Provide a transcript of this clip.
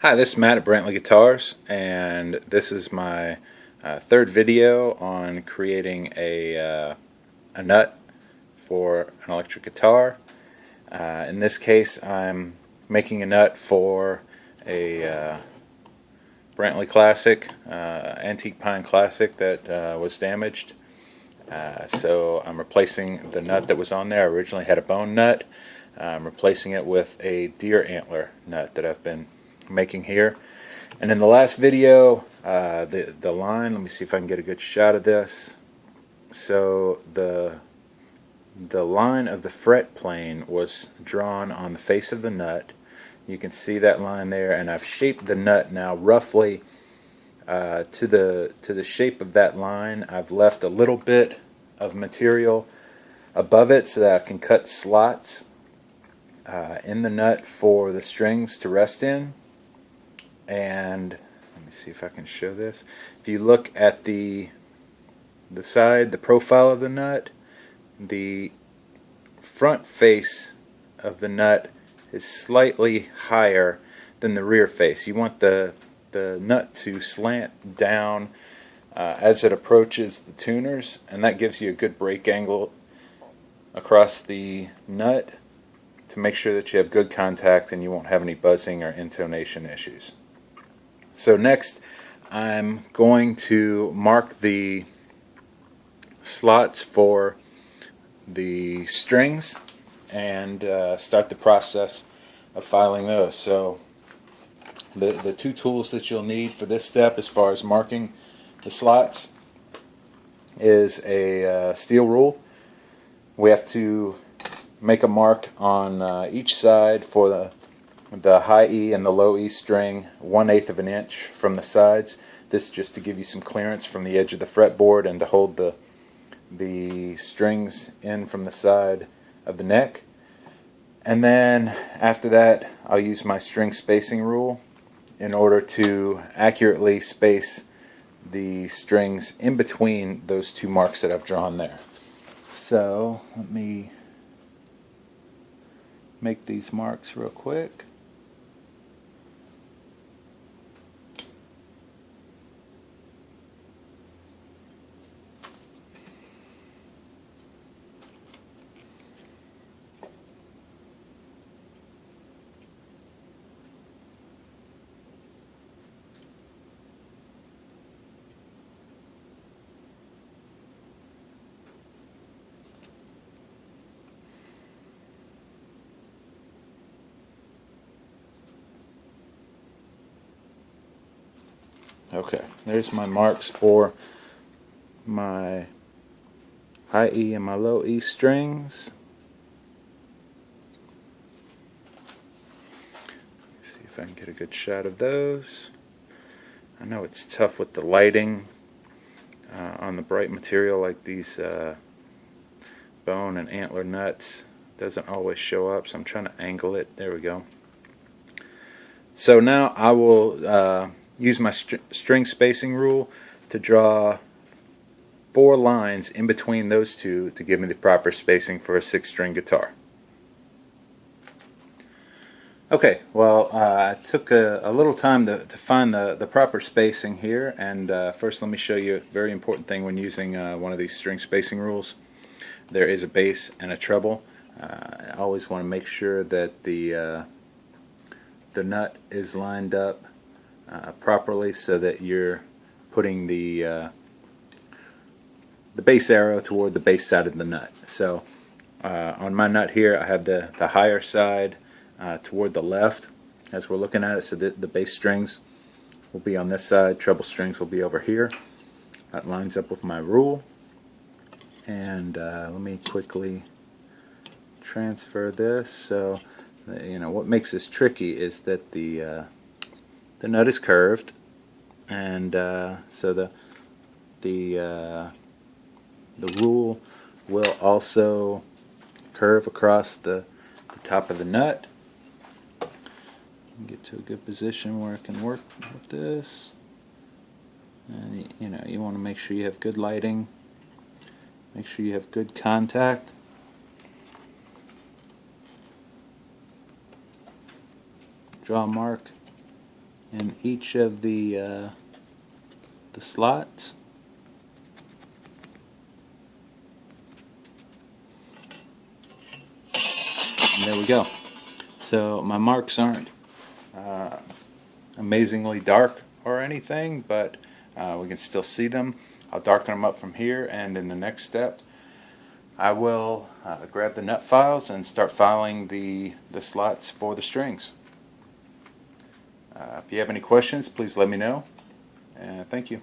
Hi, this is Matt at Brantley Guitars, and this is my third video on creating a nut for an electric guitar. In this case, I'm making a nut for a Brantley Classic, antique pine classic that was damaged. So I'm replacing the nut that was on there. I originally had a bone nut. I'm replacing it with a deer antler nut that I've been making here. And in the last video, the line, let me see if I can get a good shot of this. So the line of the fret plane was drawn on the face of the nut. You can see that line there, and I've shaped the nut now roughly to the shape of that line. I've left a little bit of material above it so that I can cut slots in the nut for the strings to rest in. And let me see if I can show this. If you look at the side, the profile of the nut, the front face of the nut is slightly higher than the rear face. You want the nut to slant down as it approaches the tuners, and that gives you a good break angle across the nut to make sure that you have good contact and you won't have any buzzing or intonation issues. So next, I'm going to mark the slots for the strings and start the process of filing those. So the two tools that you'll need for this step as far as marking the slots is a steel rule. We have to make a mark on each side for the high E and the low E string 1/8 of an inch from the sides. This just to give you some clearance from the edge of the fretboard and to hold the strings in from the side of the neck. And then after that, I'll use my string spacing rule in order to accurately space the strings in between those two marks that I've drawn there. So let me make these marks real quick. Okay, there's my marks for my high E and my low E strings. See if I can get a good shot of those. I know it's tough with the lighting on the bright material like these bone and antler nuts. It doesn't always show up, so I'm trying to angle it. There we go. So now I will use my string spacing rule to draw 4 lines in between those two to give me the proper spacing for a 6-string guitar. Okay, well, it took a little time to find the proper spacing here, and first let me show you a very important thing when using one of these string spacing rules. There is a bass and a treble. I always want to make sure that the nut is lined up properly so that you're putting the bass arrow toward the bass side of the nut. So on my nut here, I have the higher side toward the left as we're looking at it, so that the bass strings will be on this side, treble strings will be over here. That lines up with my rule. And let me quickly transfer this. So you know what makes this tricky is that the nut is curved, and so the rule will also curve across the top of the nut. Get to a good position where I can work with this, and you know, you want to make sure you have good lighting, make sure you have good contact. Draw a mark in each of the slots. And there we go. So my marks aren't amazingly dark or anything, but we can still see them. I'll darken them up from here, and in the next step I will grab the nut files and start filing the slots for the strings. If you have any questions, please let me know, and thank you.